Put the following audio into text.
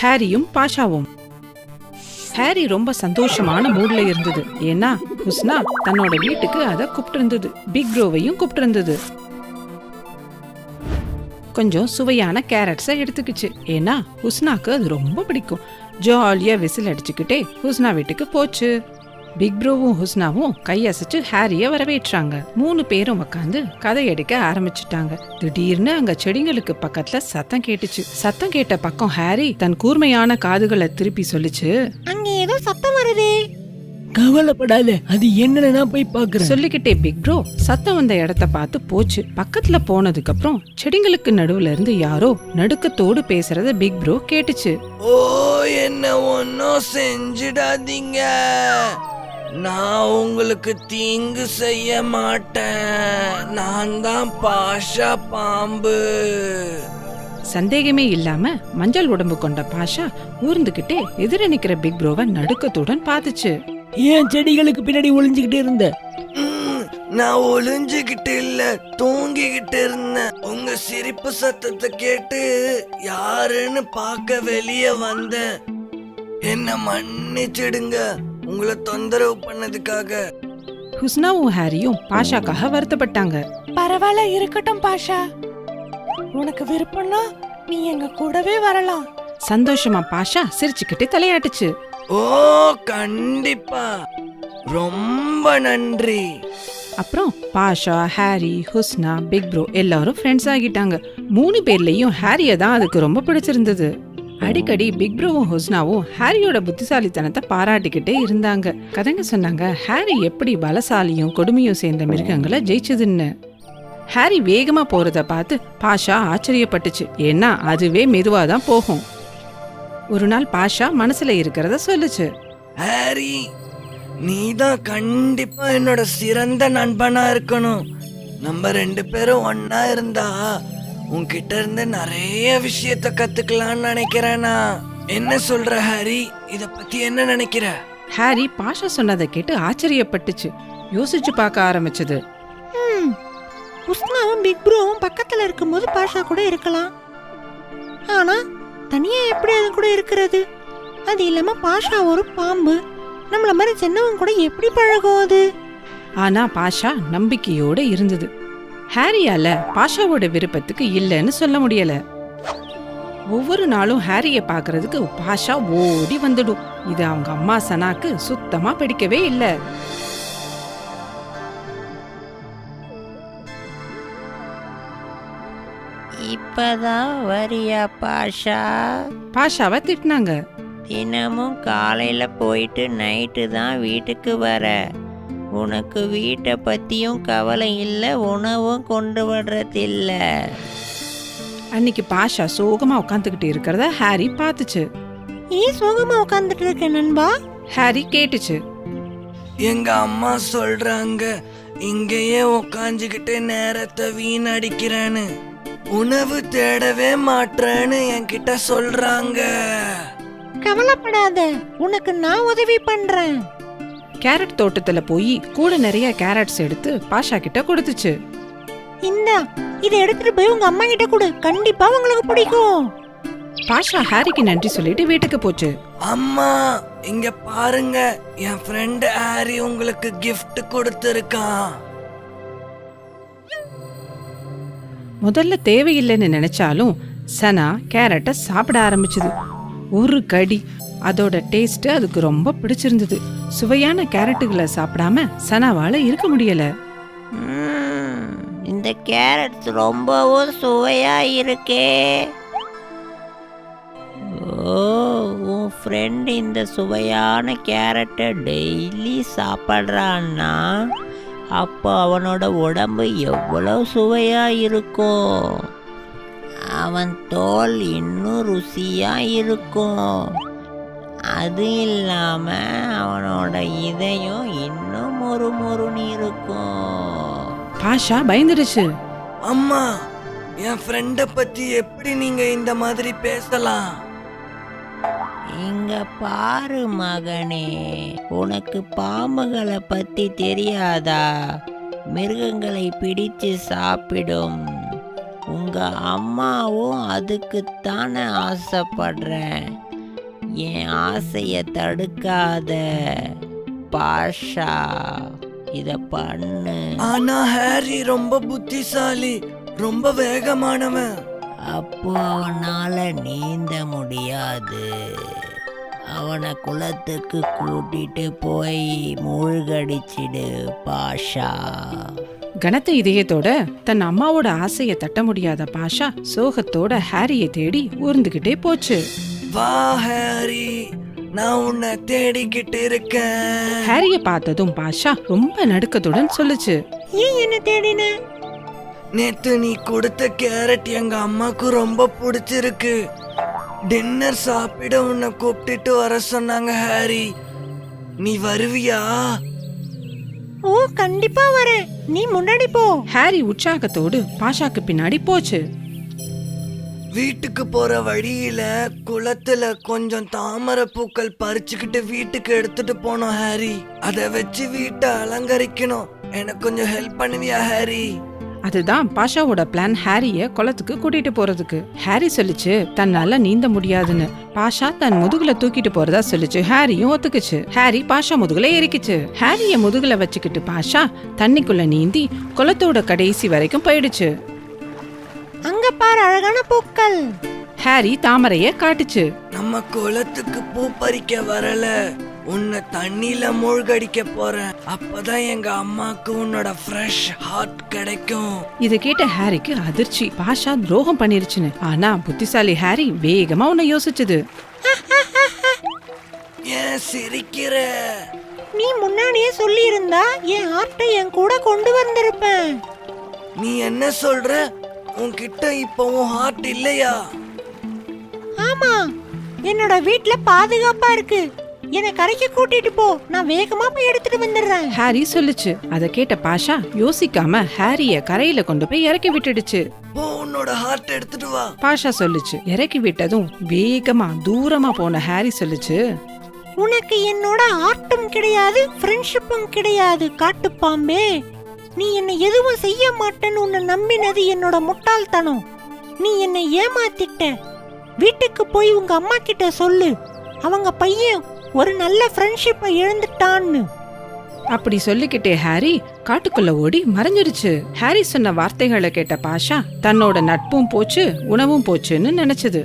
ஹாரியும் பாஷாவும். Harry ரொம்ப சந்தோஷமான மூட்ல இருந்தது. ஏன்னா ஹுஸ்னா தன்னோட வீட்டுக்கு அதை கூப்பிட்டு இருந்தது. பிக் ப்ரோவையும் கூப்பிட்டு இருந்தது. கொஞ்சம் சுவையான கேரட்ஸை எடுத்துக்கிச்சு. ஏன்னா ஹுஸ்னாக்கு அது ரொம்ப பிடிக்கும். ஜாலியா விசில் அடிச்சுக்கிட்டே ஹுஸ்னா வீட்டுக்கு போச்சு. பிக் ப்ரோவும் ஹுஸ்னாவும் கையசைச்சு ஹாரிய வரவேற்றாங்க. 3 பேரும் உட்காந்து கதை அடிக்க ஆரம்பிச்சுட்டாங்க. திடீர்னு அங்க செடிங்களுக்கு பக்கத்துல சத்தம் கேட்டுச்சு. சத்தம் கேட்ட பக்கம் ஹாரி தன் கூர்மையான காதுகளை திருப்பி சொல்லிச்சு, அங்க ஏதோ சத்தம் வருதே. கவலைப்படாத, அது என்னன்னு நான் போய் பாக்குறேன் சொல்லிக்கிட்டே பிக் ப்ரோ சத்தம் வந்த இடத்த பார்த்து போச்சு. பக்கத்துல போனதுக்கு அப்புறம் செடிங்களுக்கு நடுவுல இருந்து யாரோ நடுக்கத்தோடு பேசுறத பிக் ப்ரோ கேட்டுச்சு. ஓ, என்ன ஒன்னும் செஞ்சிடாதீங்க, நான் உங்களுக்கு தீங்கு செய்ய மாட்டேன், நான் தான் பாஷா பாம்பு. சந்தேகமே இல்லாம மஞ்சள் உடம்பு கொண்ட பாஷா ஊர்ந்துகிட்டே எதிர நிக்கிற பிக் ப்ரோவை நடுக்கத்துடன் பார்த்துச்சு. ஏன் செடிகளுக்கு பின்னாடி ஒளிஞ்சுக்கிட்டு இருந்த? நான் ஒளிஞ்சுகிட்டு இல்ல, தூங்கிக்கிட்டு இருந்தேன். உங்க சிரிப்பு சத்தத்தை கேட்டு யாருன்னு பார்க்க வெளியே வந்தேன். என்ன மன்னிச்சிடுங்க உங்களை தொந்தரவு பண்ணதுக்காக. ஹுஸ்னாவும் ஹாரியும் பாஷாக்காக வருத்தப்பட்டாங்க. பரவாயில்ல, இருக்கட்டும் பாஷா, உனக்கு விருப்பம்னா நீ எங்க கூடவே வரலாம். சந்தோஷமா பாஷா சிரிச்சுக்கிட்டே தலையாட்டுச்சு. ஓ கண்டிப்பா, ரொம்ப நன்றி. அப்புறம் பாஷா, ஹாரி, ஹுஸ்னா, பிக் ப்ரோ எல்லாரும் ஃப்ரெண்ட்ஸ் ஆகிட்டாங்க. 3 பேர்லயும் ஹாரிய தான் அதுக்கு ரொம்ப பிடிச்சிருந்தது. அடிக்கடி பிக் ப்ரோவும் ஹுஸ்னாவும் ஹாரியோட புத்திசாலித்தனத்தை பாராட்டிக்கிட்டே இருந்தாங்க. கதைங்க சொன்னாங்க ஹாரி எப்படி பலசாலியும் கொடுமையும் சேர்ந்த மிருகங்களை ஜெயிச்சதுன்னு. ஹாரி வேகமா போறத பார்த்து பாஷா ஆச்சரியப்பட்டுச்சு. ஏன்னா அதுவே மெதுவா தான் போகும். ஒரு நாள் பாஷா மனசுல இருக்கிறத சொல்லுச்சு. ஹாரி, நீதான் கண்டிப்பா என்னோட சிறந்த நண்பனா இருக்கணும். நம்ம 2 பேரும் ஒன்னா இருந்தா உன்கிட்ட இருந்து நிறைய விஷயத்த கத்துக்கலாம்னு நினைக்கிறேனா. என்ன சொல்ற ஹாரி, இத பத்தி என்ன நினைக்கிற? ஹாரி பாஷா சொன்னதை கேட்டு ஆச்சரியப்பட்டுச்சு. யோசிச்சு பார்க்க ஆரம்பிச்சது. உஸ்னாவும் பிக் ப்ரோவும் பக்கத்துல இருக்கும்போது பாஷா கூட இருக்கலாம். ஆனா தனியா எப்படி அது கூட இருக்கிறது? அது இல்லாம பாஷா ஒரு பாம்பு, நம்மள மாதிரி சின்னவங்க கூட எப்படி பழகும் அது? ஆனா பாஷா நம்பிக்கையோட இருந்தது. ஹாரியால பாஷாவோட விருப்பத்துக்கு இல்லைன்னு சொல்ல முடியல. ஒவ்வொரு நாளும் ஹாரிய பாக்குறதுக்கு பாஷா ஓடி வந்துடும். இது அவங்க அம்மா சனாக்கு சுத்தமா பிடிக்கவே இல்லை. இப்பதான் வரியா பாஷா? பாஷாவை திட்டினாங்க. தினமும் காலையில போயிட்டு நைட்டு தான் வீட்டுக்கு வர. உனக்கு வீட்டை பத்தியும் கவலை இல்லை, உணவும் கொண்டு வர்றதில்ல. அன்னைக்கு பாஷா சோகமா உட்காந்துக்கிட்டு இருக்கிறத ஹாரி பார்த்துச்சு. ஏன் சோகமா உட்கார்ந்துட்டு இருக்க நண்பா? ஹாரி கேட்டுச்சு. எங்க அம்மா சொல்றாங்க இங்கேயே உக்காஞ்சுக்கிட்டு நேரத்தை வீணடிக்கிறேன்னு, உணவு தேடவே மாட்டேன்னு என்கிட்ட சொல்றாங்க. கவலைப்படாத, உனக்கு நான் உதவி பண்றேன். கேரட் தோட்டத்துல போய் கூட நிறைய கேரட்ஸ் எடுத்து பாஷா கிட்ட கொடுத்துச்சு. இந்தா, இதை எடுத்துட்டு போய் உங்க அம்மா கிட்ட கொடு, கண்டிப்பா உங்களுக்கு பிடிக்கும். பாஷா ஹாரிக்கு நன்றி சொல்லிட்டு வீட்டுக்கு போச்சு. அம்மா இங்க பாருங்க, என் ஃப்ரெண்ட் ஹாரி உங்களுக்கு gift கொடுத்திருக்கான். முதல்ல தேவையில்லைன்னு நினைச்சாலும் சனா கேரட்டை சாப்பிட ஆரம்பிச்சது. ஒரு கடி, அதோட டேஸ்ட் அதுக்கு ரொம்ப பிடிச்சிருந்தது. சுவையான கேரட்டுகளை சாப்பிடாம சனாவால இருக்க முடியல. இந்த கேரட் ரொம்பவும் சுவையா இருக்கே. ஓ, உன் ஃப்ரெண்ட் இந்த சுவையான கேரட்டை டெய்லி சாப்பிட்றான்னா அப்போ அவனோட உடம்பு எவ்வளோ சுவையா இருக்கும். அவன் தோல் இன்னும் ருசியா இருக்கும். அது இல்லாம அவனோட இதயம் இன்னும் மொறுமொறுன்னு இருக்கும். பாஷா பயந்துடுச்சு. அம்மா, என் ஃப்ரெண்ட பத்தி எப்படி நீங்க இந்த மாதிரி பேசலாம்? இங்க பாரு மகனே, உனக்கு பாம்புகளை பத்தி தெரியாதா? மிருகங்களை பிடிச்சு சாப்பிடும். உங்க அம்மாவும் அதுக்குத்தானே ஆசைப்படுறேன். என் ஆசைய தடுக்காத பாஷா, இத பண்ணு. ஆனா ஹாரி ரொம்ப புத்திசாலி, ரொம்ப வேகமானவன். அப்போ அவனால நீந்த முடியாது. அவனை குளத்துக்கு கூட்டிட்டு போய் மூழ்கடிச்சிடு பாஷா. கனத்த இதயத்தோட தன் அம்மாவோட ஆசையை தட்ட முடியாத பாஷா சோகத்தோட ஹாரியை தேடி ஊர்ந்துகிட்டே போச்சு. வா ஹாரி, நான் உன்னை தேடிக்கிட்டு இருக்கேன். ஹாரிய பார்த்ததும் பாஷா ரொம்ப நடுக்கத்துடன் சொல்லுச்சு. ஏன் என்ன தேடின? நேத்து நீ கொடுத்த கேரட் எங்க அம்மாக்கு ரொம்ப பிடிச்சிருக்கு. டின்னர் சாப்பிட உன்னை கூப்பிட்டுட்டு வர சொன்னாங்க ஹாரி. நீ வருவியா? ஓ, கண்டிப்பா வரேன். நீ முன்னாடி போ. ஹாரி உற்சாகத்தோடு பாஷாக்கு பின்னாடி போச்சு. வீட்டுக்கு போற வழியில குளத்துல கொஞ்சம் தாமரை பூக்கள் பறிச்சுக்கிட்டு வீட்டுக்கு எடுத்துட்டு போனோம் ஹாரி. அத வச்சு வீட்டை அலங்கரிக்கணும். எனக்கு கொஞ்சம் ஹெல்ப் பண்ணுவியா ஹாரி? அதுதான் பாஷாவோட பிளான், ஹாரிய குளத்துக்கு கூட்டிட்டு போறதுக்கு. ஹாரி சொல்லிச்சு தன்னால நீந்த முடியாதுன்னு. பாஷா தன் முதுகுல தூக்கிட்டு போறதா சொல்லிச்சு. ஹாரியும் ஒத்துக்குச்சு. ஹாரி பாஷா முதுகுல ஏறிக்குச்சு. ஹாரிய முதுகுல வச்சுக்கிட்டு பாஷா தண்ணிக்குள்ள நீந்தி குளத்தோட கடைசி வரைக்கும் போயிடுச்சு. அங்க பாரு அழகான பூக்கள். ஹாரி தாமரைய காட்டுச்சு. நம்ம குளத்துக்கு பூ பறிக்க வரல, உன்னை தண்ணியில மூழ்கடிக்க போறேன். அப்பதான் எங்க அம்மாக்கு உன்னோட ஃப்ரெஷ் ஹார்ட் கிடைக்கும். இத கேட்ட ஹாரிக்கு அதிர்ச்சி. பாஷா துரோகம் பண்ணிருச்சுன்னு. ஆனா புத்திசாலி ஹாரி வேகமா உன்னை யோசிச்சுது. ஏன் சிரிக்கிற? நீ முன்னாடியே சொல்லி இருந்தா என் ஹார்ட்டை என் கூட கொண்டு வந்திருப்பேன். நீ என்ன சொல்ற? உன்கிட்ட இப்போ உன் ஹார்ட் இல்லையா? ஆமா, என்னோட வீட்ல பாதுகாப்பா இருக்கு. என்னை கரைக்கு கூட்டிட்டு போ, நான் வேகமா போய் எடுத்துட்டு வந்துடுறேன். ஹாரி சொல்லுச்சு. அத கேட்ட பாஷா யோசிக்காம ஹாரிய கரையில கொண்டு போய் இறக்கி விட்டுடுச்சு. போ, உன்னோட ஹார்ட் எடுத்துட்டு வா. பாஷா சொல்லுச்சு. இறக்கி விட்டதும் வேகமா தூரமா போன ஹாரி சொல்லுச்சு. உனக்கு என்னோட ஹார்ட்டும் கிடையாது, ஃப்ரெண்ட்ஷிப்பும் கிடையாது காட்டுப்பாம்பே. நீ என்னை எதுவும் செய்ய மாட்டேன்னு உன்னை நம்பினது என்னோட முட்டாள்தனம். நீ என்னை ஏமாத்திட்ட. வீட்டுக்கு போய் உங்க அம்மா கிட்ட சொல்லு, அவங்க பையன் ஒரு நல்ல ஃப்ரெண்ட்ஷிப்பை இழந்துட்டான்னு. அப்படி சொல்லிக்கிட்டே ஹாரி காட்டுக்குள்ள ஓடி மறைஞ்சிருச்சு. ஹாரி சொன்ன வார்த்தைகளை கேட்ட பாஷா தன்னோட நட்பும் போச்சு, உணவும் போச்சுன்னு நினைச்சது.